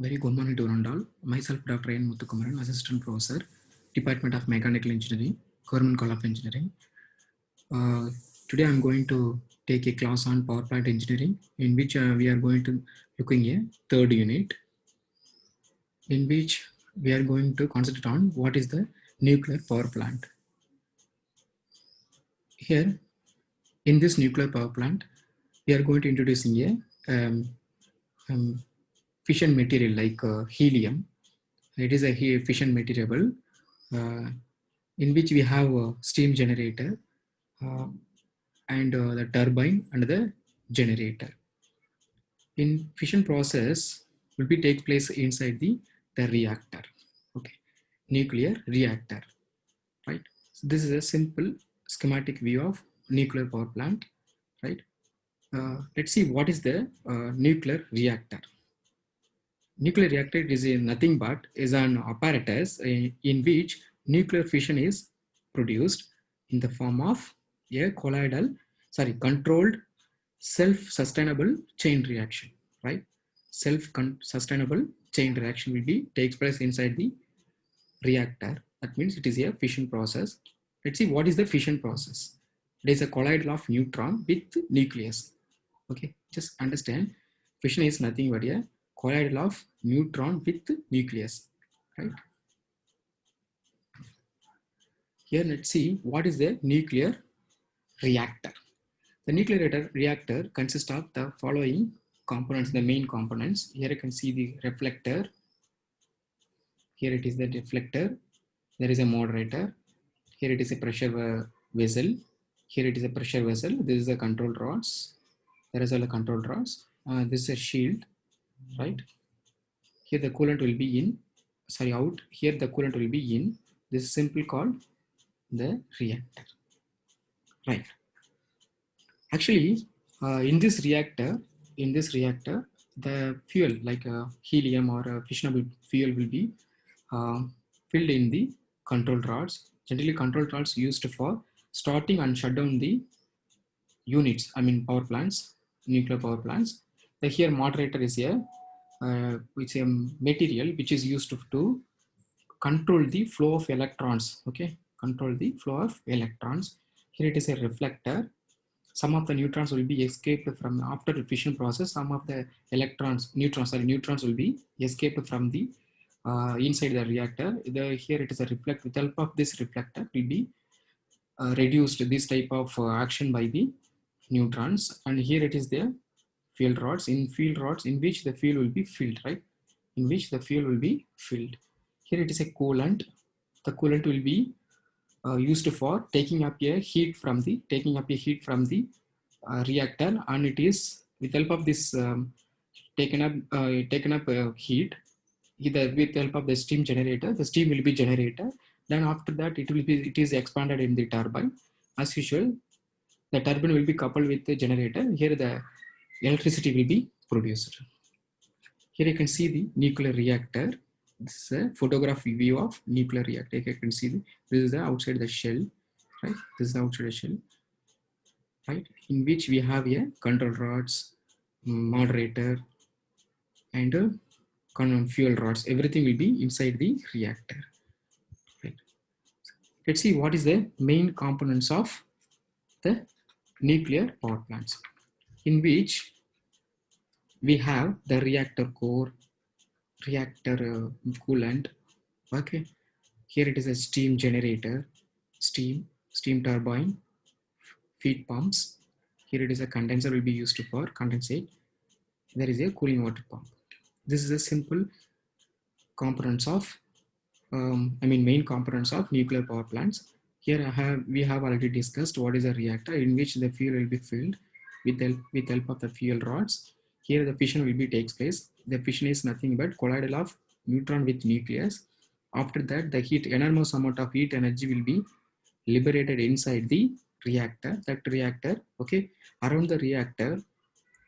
Very good morning to one and all. Myself, Dr. N. Muthukumaran, Assistant Professor, Department of Mechanical Engineering, Government College of Engineering. Today I'm going to take a class on power plant engineering, in which we are going to looking a third unit, in which we are going to concentrate on what is the nuclear power plant. Here, in this nuclear power plant, we are going to introducing a fission material like helium. It is a fission material in which we have a steam generator and the turbine and the generator. In fission process will be take place inside the reactor. Okay, nuclear reactor, right? So this is a simple schematic view of nuclear power plant, right? Let's see what is the nuclear reactor. Nuclear reactor is nothing but is an apparatus in which nuclear fission is produced in the form of a controlled self-sustainable chain reaction, right? Self-sustainable chain reaction will be takes place inside the reactor. That means it is a fission process. Let's see what is the fission process. It is a collision of neutron with nucleus. Okay, just understand fission is nothing but a collision of neutron with nucleus, right? Here let's see what is the nuclear reactor. The nuclear reactor consists of the following components, the main components. Here you can see the reflector. Here it is the reflector. There is a moderator. Here it is a pressure vessel. Here it is a pressure vessel. This is the control rods. There is all the control rods. This is a shield, right? Here the coolant will be in, sorry, out. Here the coolant will be in. This is simply called the reactor, right? Actually, in this reactor, the fuel like helium or fissionable fuel will be filled in the control rods. Generally, control rods used for starting and shut down the units. I mean, power plants, nuclear power plants. The here moderator is here, which is a material which is used to control the flow of electrons. Okay, control the flow of electrons. Here it is a reflector. Some of the neutrons will be escaped from after the fission process. Some of the neutrons will be escaped from the inside the reactor. Here it is a reflect. With the help of this reflector will be reduced this type of action by the neutrons. And here it is the fuel rods. In fuel rods, in which the fuel will be filled, right? In which the fuel will be filled. Here it is a coolant. The coolant will be used for taking up a heat from the reactor, and it is with help of this taken up heat, either with the help of the steam generator. The steam will be generated. Then after that, it is expanded in the turbine. As usual, the turbine will be coupled with the generator. Here the electricity will be produced. Here you can see the nuclear reactor. This is a photographic view of nuclear reactor. You can see this is the outside the shell, right? This is the outside the shell, right? In which we have a control rods, moderator, and fuel rods. Everything will be inside the reactor. Right. Let's see what is the main components of the nuclear power plants, in which we have the reactor core, reactor coolant. Okay, here it is a steam generator, steam turbine, feed pumps. Here it is a condenser will be used for condensate. There is a cooling water pump. This is a simple components of main components of nuclear power plants. Here we have already discussed what is a reactor, in which the fuel will be filled with help of the fuel rods. Here the fission will be takes place. The fission is nothing but collision of neutron with nucleus. After that, the enormous amount of heat energy will be liberated inside the reactor. That reactor, okay, around the reactor,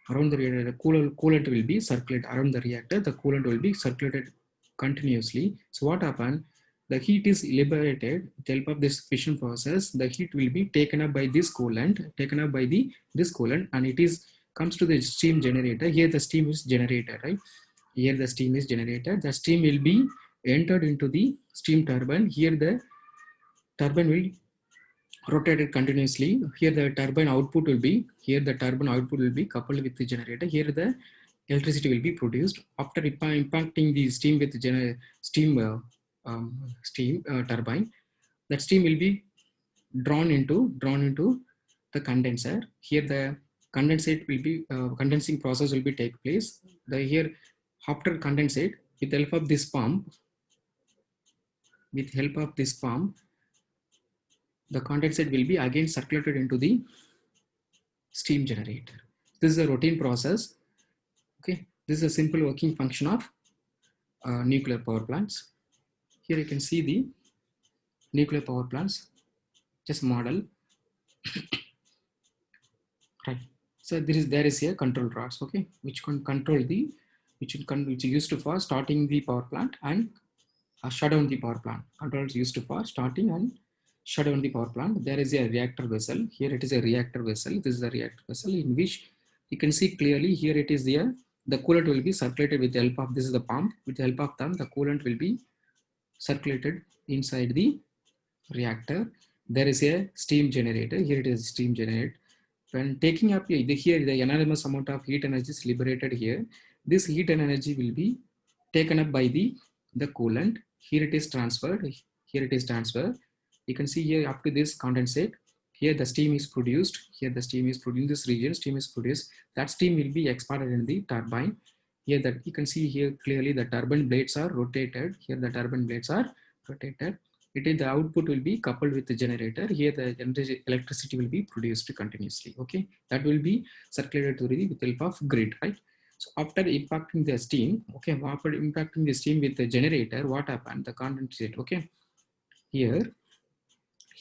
the coolant will be circulated around the reactor. The coolant will be circulated continuously. So what happens? The heat is liberated with the help of this fission process. The heat will be taken up by this coolant, and it is comes to the steam generator. Here the steam is generated, right? Here the steam is generated. The steam will be entered into the steam turbine. Here the turbine will rotated continuously. Here the turbine output will be, coupled with the generator. Here the electricity will be produced. After impacting the steam with steam turbine, that steam will be drawn into the condenser. Here the condensate will be condensing process will be take place. The here after condensate, with the help of this pump, the condensate will be again circulated into the steam generator. This is a routine process. Okay, this is a simple working function of nuclear power plants. Here you can see the nuclear power plants, just model. Right. So there is a control rods, okay, which can control the which is used for starting the power plant and shut down the power plant. Controls used for starting and shut down the power plant. There is a reactor vessel. Here it is a reactor vessel. This is a reactor vessel in which you can see clearly. Here it is there. The coolant will be circulated with the help of, this is the pump. With the help of them, the coolant will be circulated inside the reactor. There is a steam generator. Here it is steam generator. When taking up here, the enormous amount of heat energy is liberated here. This heat energy will be taken up by the coolant. Here it is transferred. Here it is transferred. You can see here up to this condensate. Here the steam is produced. Here the steam is produced. In this region, steam is produced. That steam will be exported in the turbine. Here that you can see here clearly the turbine blades are rotated. Here the turbine blades are rotated. It is the output will be coupled with the generator. Here the electricity will be produced continuously. Okay, that will be circulated to the with the help of grid, right? So after impacting the steam, okay, after impacting the steam with the generator, what happened? The condensate, okay, here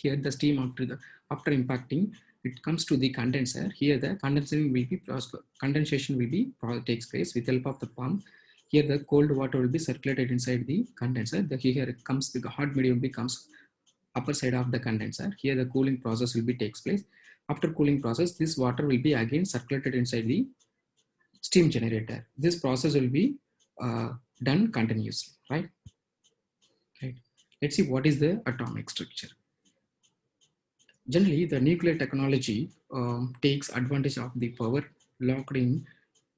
the steam after impacting, it comes to the condenser. Here the condensation will be takes place with the help of the pump. Here the cold water will be circulated inside the condenser. Here it comes, the hot medium becomes upper side of the condenser. Here the cooling process will be takes place. After cooling process, this water will be again circulated inside the steam generator. This process will be done continuously, right? Right. Let's see what is the atomic structure. Generally, the nuclear technology takes advantage of the power locked in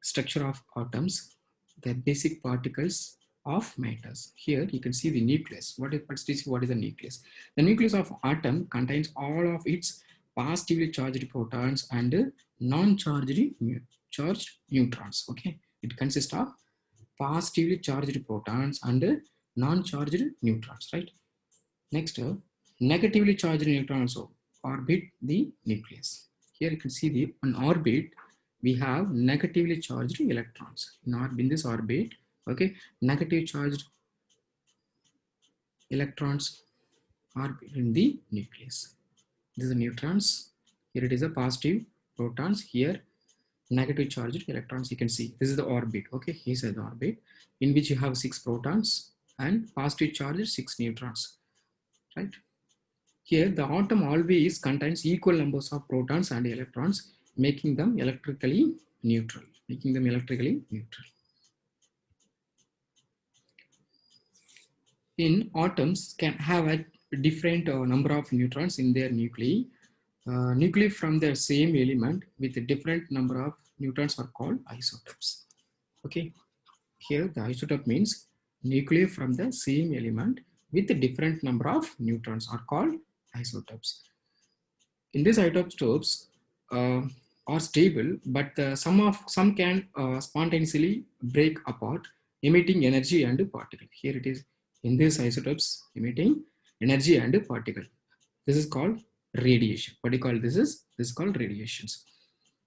structure of atoms, the basic particles of matters. Here you can see the nucleus. What is the nucleus? The nucleus of atom contains all of its positively charged protons and non-charged neutrons. Okay, it consists of positively charged protons and non-charged neutrons. Right. Next, negatively charged neutrons orbit the nucleus. Here you can see the on orbit we have negatively charged electrons in this orbit. Okay, negative charged electrons are in the nucleus. This is the neutrons. Here it is a positive protons. Here negative charged electrons. You can see this is the orbit. Okay, here's the orbit in which you have 6 protons and positive charged 6 neutrons. Right. Here the atom always contains equal numbers of protons and electrons, making them electrically neutral. In atoms can have a different number of neutrons in their nuclei. Nuclei from the same element with a different number of neutrons are called isotopes. Okay, here the isotope means nuclei from the same element with a different number of neutrons are called isotopes. In these isotopes are stable, but some can spontaneously break apart, emitting energy and particle. Here it is in these isotopes emitting energy and particle. This is called radiation. What do you call this? This is called radiations.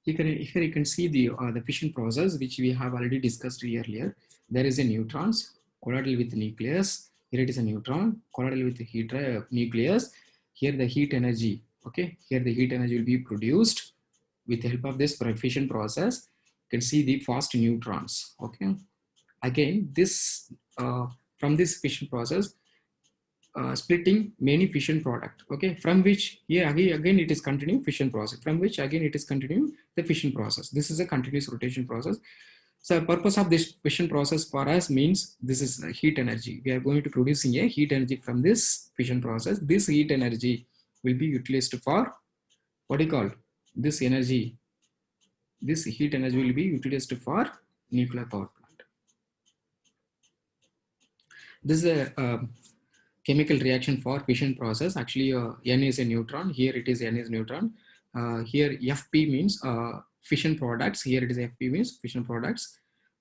Here you can see the fission process which we have already discussed earlier. There is a neutrons collided with the nucleus. Here it is a neutron collided with the nucleus. Here the heat energy. Okay, here the heat energy will be produced with the help of this fission process. You can see the fast neutrons. Okay, again this from this fission process splitting many fission product. Okay, from which here again it is continuing fission process, from which again it is continuing the fission process. This is a continuous rotation process. So purpose of this fission process for us means this is heat energy. We are going to producing a heat energy from this fission process. This heat energy will be utilized for what do you call this energy? This heat energy will be utilized for nuclear power plant. This is a chemical reaction for fission process. Actually, N is a neutron. Here it is N is neutron. Here FP means fission products. Here it is FP means fission products.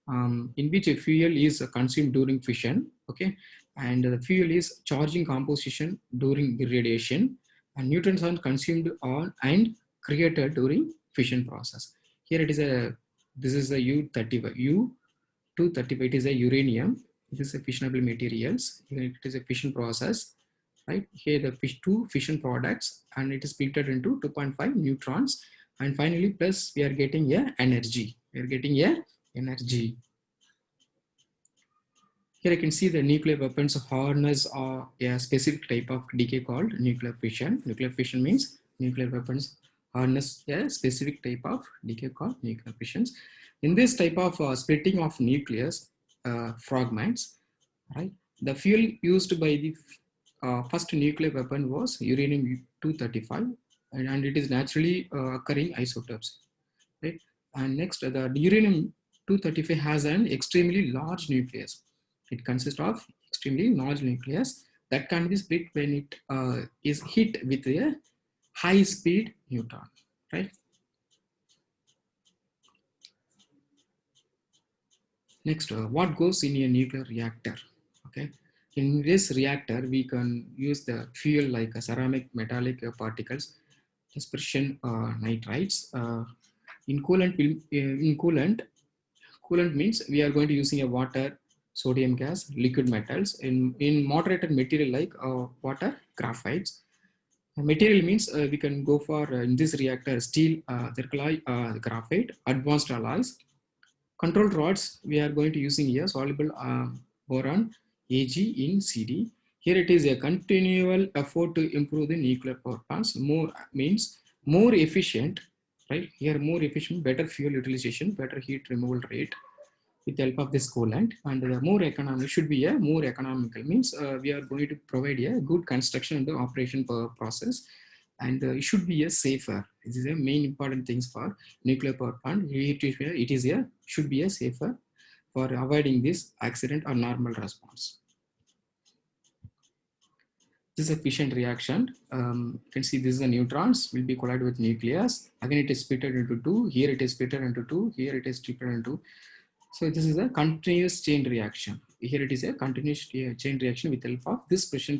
In which a fuel is consumed during fission, okay, and the fuel is charging composition during the radiation, and neutrons are consumed on and created during fission process. Here it is a, this is a U35, U235, it is a uranium, it is a fissionable materials, it is a fission process, right? Here the two fission products, and it is split into 2.5 neutrons, and finally plus we are getting a energy, we are getting a energy. Here I can see the nuclear weapons harness a specific type of decay called nuclear fission. Nuclear fission means nuclear weapons harness a specific type of decay called nuclear fissions. In this type of splitting of nucleus fragments, right? The fuel used by the first nuclear weapon was uranium-235, and it is naturally occurring isotopes, right? And next, the uranium-235 has an extremely large nucleus. It consists of extremely large nucleus that can be split when it is hit with a high-speed neutron, right? Next, what goes in a nuclear reactor? Okay, in this reactor, we can use the fuel like ceramic metallic particles, dispersion nitrides. In coolant, coolant means we are going to using a water, sodium gas, liquid metals. In moderated material like water, graphites. Material means we can go for in this reactor steel, zircon, graphite, advanced alloys. Control rods, we are going to using here soluble boron Ag in CD. Here it is a continual effort to improve the nuclear power plants. More means more efficient, right? Here more efficient, better fuel utilization, better heat removal rate with the help of this coolant, and the more economic should be a more economical means we are going to provide a good construction and the operation process, and it should be a safer. This is a main important things for nuclear power plant. It is a should be a safer for avoiding this accident or normal response. This is a fission reaction. You can see this is the neutrons will be collided with nucleus. Again, it is split into two. Here it is split into two. Here it is split into. So this is a continuous chain reaction. Here it is a continuous chain reaction with help of this fission